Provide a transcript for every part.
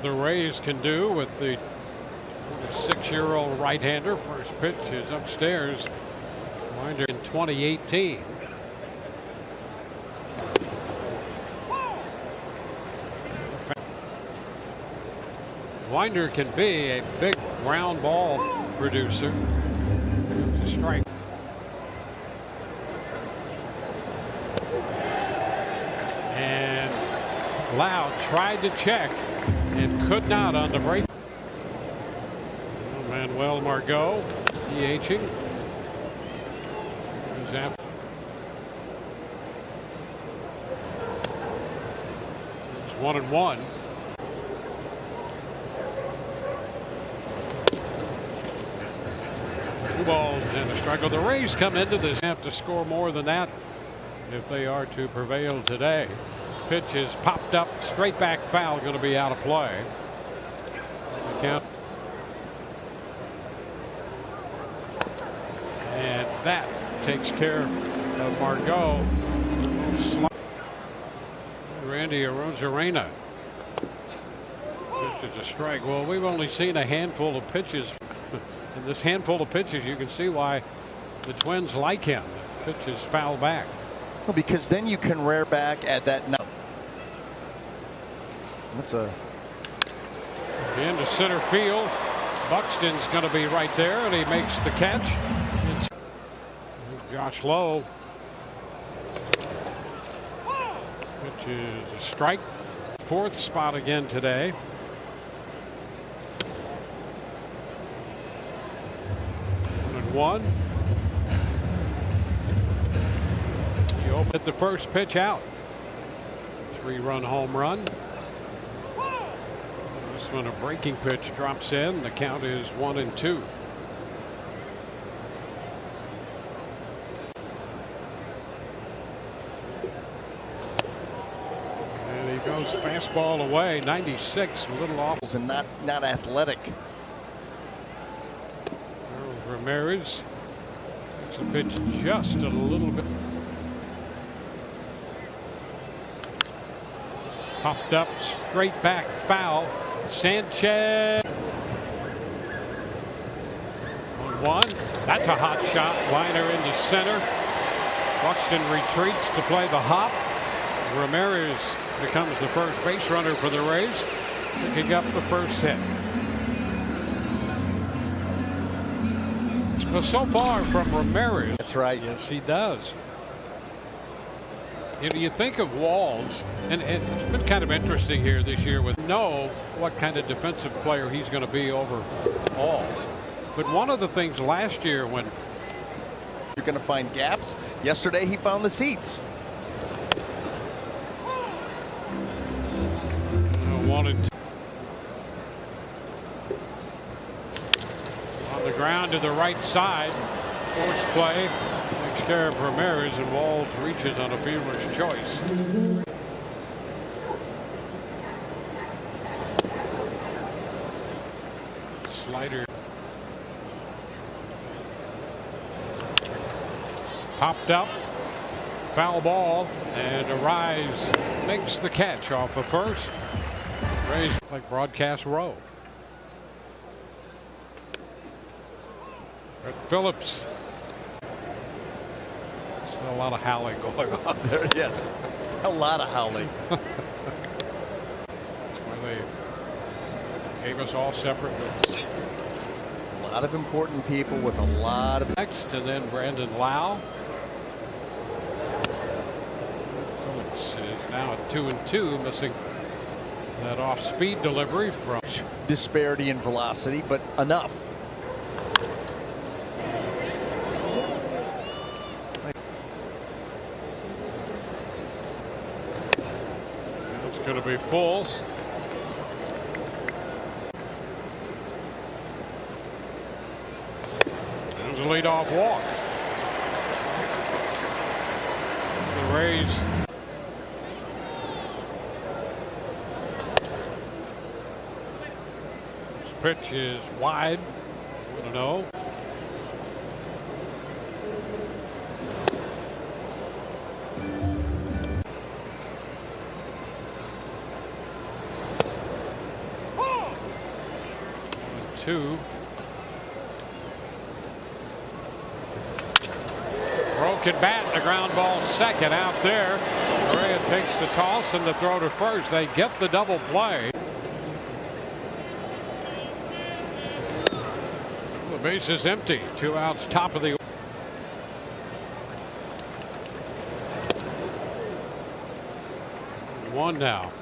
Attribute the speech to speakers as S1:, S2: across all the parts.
S1: the Rays can do with the 6-year-old right-hander. First pitch is upstairs. Winder in 2018. Winder can be a big ground ball producer. To strike. And Loud tried to check and could not on the break. Manuel Margot DHing. It's 1-1. Two balls and a strike. The Rays come into this have to score more than that if they are to prevail today. Pitch is popped up, straight back foul, going to be out of play. The count. And that takes care of Margot. Randy Arozarena. Pitch is a strike. Well, we've only seen a handful of pitches. In this handful of pitches, you can see why the Twins like him. The pitch is foul back.
S2: Well, because then you can rear back at that. That's a.
S1: Into center field. Buxton's going to be right there, and he makes the catch. It's Josh Lowe. Which is a strike. Fourth spot again today. One. He opened the first pitch out. 3-run home run. This one a breaking pitch drops in. The count is 1-2. And he goes fastball away. 96, a little off.
S2: And not athletic.
S1: Ramirez makes a pitch just a little bit. Popped up, straight back foul. Sanchez. 1-1. That's a hot shot. Liner into center. Buxton retreats to play the hop. Ramirez becomes the first base runner for the Rays, picking up the first hit. Well, so far from Ramirez.
S2: That's right.
S1: Yes, he does. You know, you think of Walls, and it's been kind of interesting here this year with know what kind of defensive player he's going to be overall. But one of the things last year when
S2: you're going to find gaps. Yesterday he found the seats.
S1: 1-2. The ground to the right side. Force play. Takes care of Ramirez, and Walls reaches on a fielder's choice. Slider. Popped up. Foul ball. And Arise makes the catch off the first. Rays like broadcast row. Phillips. Still a lot of howling going on there.
S2: Yes, a lot of howling.
S1: That's why they gave us all separate notes.
S2: A lot of important people with a lot of.
S1: Next, and then Brandon Lau. Phillips is now at 2-2, missing that off-speed delivery from.
S2: Disparity in velocity, but enough.
S1: Going to be full. There's a leadoff walk. The Rays. This pitch is wide. 1-0. 2. Broken bat, the ground ball second out there. Correa takes the toss and the throw to first. They get the double play. The base is empty. 2 outs, top of the. One now.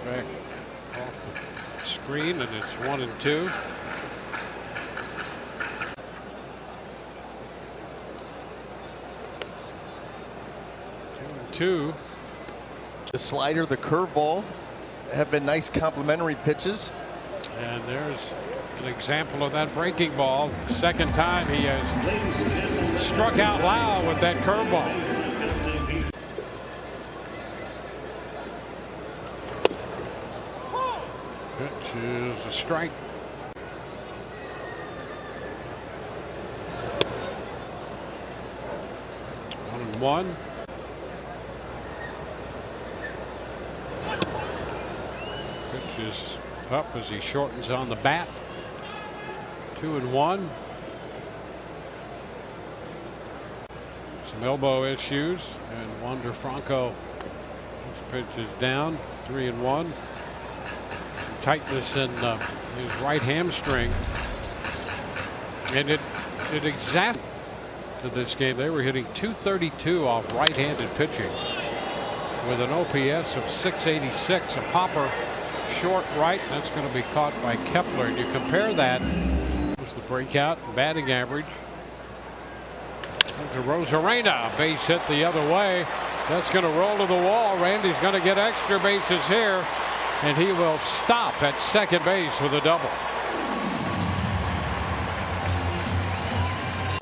S1: Back off the screen, and it's 1 and 2. 2.
S2: The slider, the curveball have been nice complementary pitches.
S1: And there's an example of that breaking ball. Second time he has struck out loud with that curveball. Pitch is a strike. One and one. Pitch is up as he shortens on the bat. 2 and 1. Some elbow issues, and Wander Franco. His pitch is down. 3 and 1. Some tightness in his right hamstring, and it exactly to this game. They were hitting .232 off right-handed pitching with an OPS of .686. A popper short right. That's going to be caught by Kepler. And you compare that was the breakout batting average to Rosarena. Base hit the other way. That's going to roll to the wall. Randy's going to get extra bases here, and he will stop at second base with a double.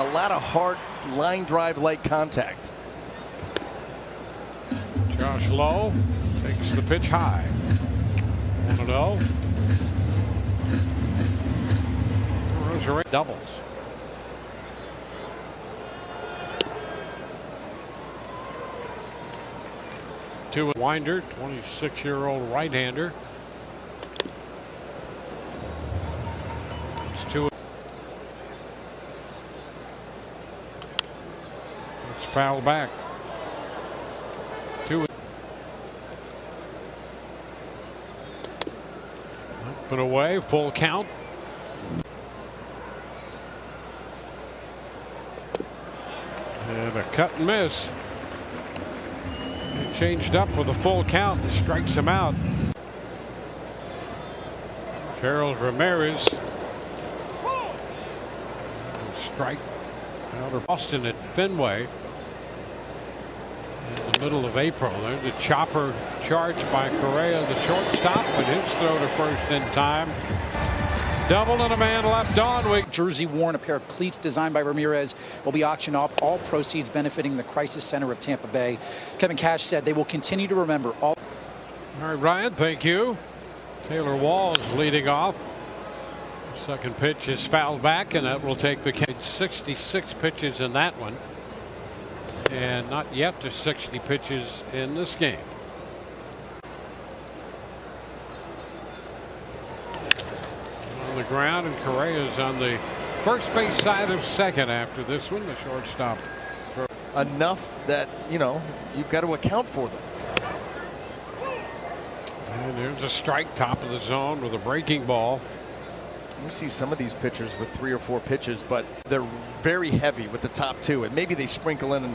S2: A lot of hard line drive like contact.
S1: Josh Lowe takes the pitch high. 1-0. Rosarena doubles. Two Winder, 26-year-old right-hander. It's 2. It's fouled back. 2. Up and away, full count. And a cut and miss. He changed up with a full count and strikes him out. Harold Ramirez. Strike out of Boston at Fenway in the middle of April. There's a chopper charged by Correa, the shortstop, but his throw to first in time. Double and a man left on.
S3: Jersey worn, a pair of cleats designed by Ramirez, will be auctioned off. All proceeds benefiting the crisis center of Tampa Bay. Kevin Cash said they will continue to remember all.
S1: All right, Ryan, thank you. Taylor Walls leading off. Second pitch is fouled back, and that will take the 66 pitches in that one, and not yet to 60 pitches in this game. On the ground, and Correa's on the first base side of second after this one. The shortstop.
S2: Enough that, you know, you've got to account for them.
S1: And there's a strike, top of the zone with a breaking ball.
S2: You see some of these pitchers with 3 or 4 pitches, but they're very heavy with the top 2, and maybe they sprinkle in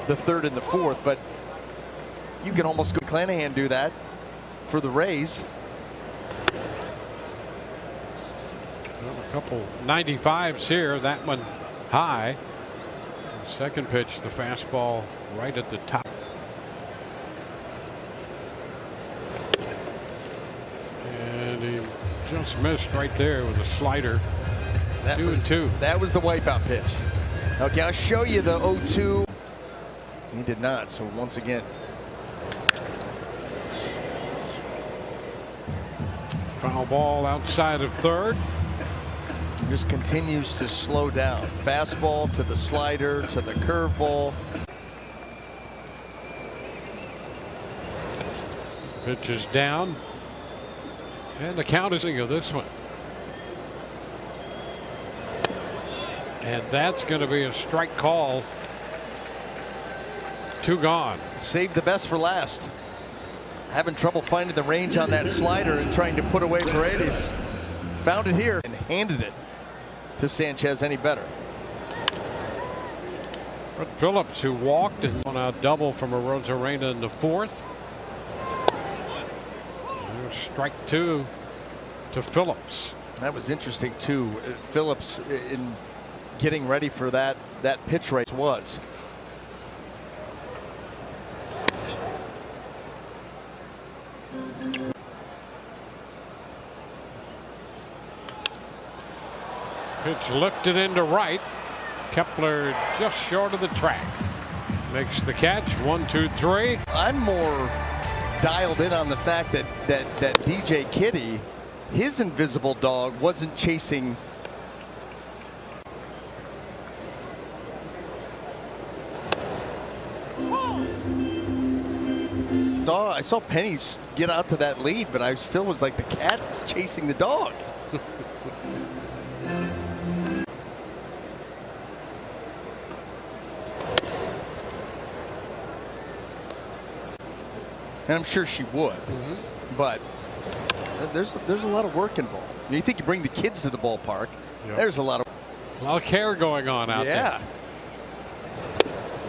S2: the 3rd and the 4th, but you can almost go Clanahan do that for the Rays.
S1: A couple 95s here. That one high. Second pitch, the fastball right at the top. And he just missed right there with a slider. 2 and 2.
S2: That was the wipeout pitch. Okay, I'll show you the 0-2. He did not, so once again.
S1: Foul ball outside of third.
S2: Just continues to slow down. Fastball to the slider to the curveball.
S1: Pitch is down. And the count is of this one. And that's going to be a strike call. 2 gone.
S2: Save the best for last. Having trouble finding the range on that slider and trying to put away Paredes. Found it here and handed it to Sanchez any better.
S1: But Phillips, who walked and won a double from Arozarena in the 4th. Strike 2 to Phillips.
S2: That was interesting too. Phillips in getting ready for that pitch race was.
S1: Pitch lifted into right. Kepler just short of the track. Makes the catch. 1, 2, 3.
S2: I'm more dialed in on the fact that DJ Kitty, his invisible dog, wasn't chasing. Dog, I saw Penny get out to that lead, but I still was like, the cat is chasing the dog. And I'm sure she would, but there's a lot of work involved. You think you bring the kids to the ballpark? Yep. There's a lot of
S1: care going on out there.
S2: Yeah.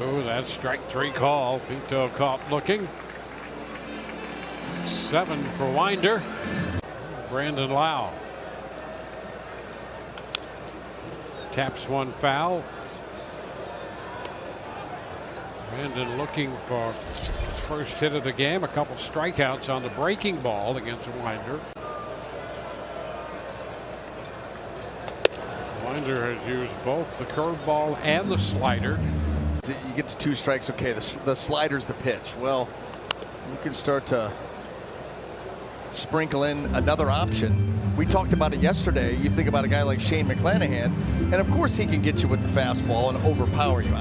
S1: Oh, that's strike 3 call. Pinto caught looking. 7 for Winder. Brandon Lau taps 1 foul. Brandon looking for his first hit of the game. A couple strikeouts on the breaking ball against Winder. Winder has used both the curveball and the slider.
S2: You get to 2 strikes. Okay, the slider's the pitch. Well, you can start to sprinkle in another option. We talked about it yesterday. You think about a guy like Shane McClanahan, and of course he can get you with the fastball and overpower you.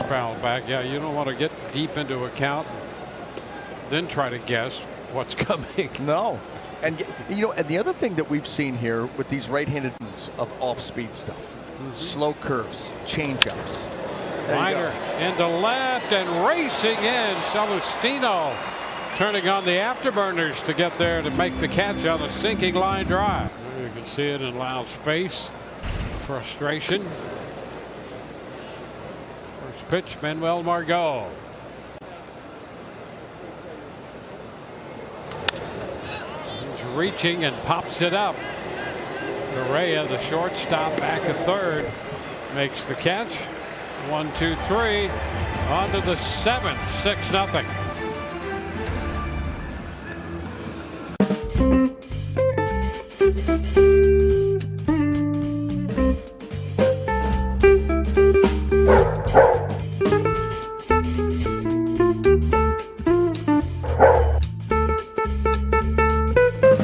S1: Foul back. Yeah, you don't want to get deep into a count, then try to guess what's coming.
S2: No. And you know, and the other thing that we've seen here with these right-handed of off-speed stuff, slow curves, change-ups.
S1: Winder into left and racing in. Celestino turning on the afterburners to get there to make the catch on the sinking line drive. You can see it in Lau's face. Frustration. First pitch, Manuel Margot. He's reaching and pops it up. Correa, the shortstop, back a third, makes the catch. 1, 2, 3. On to the 7th. 6-0.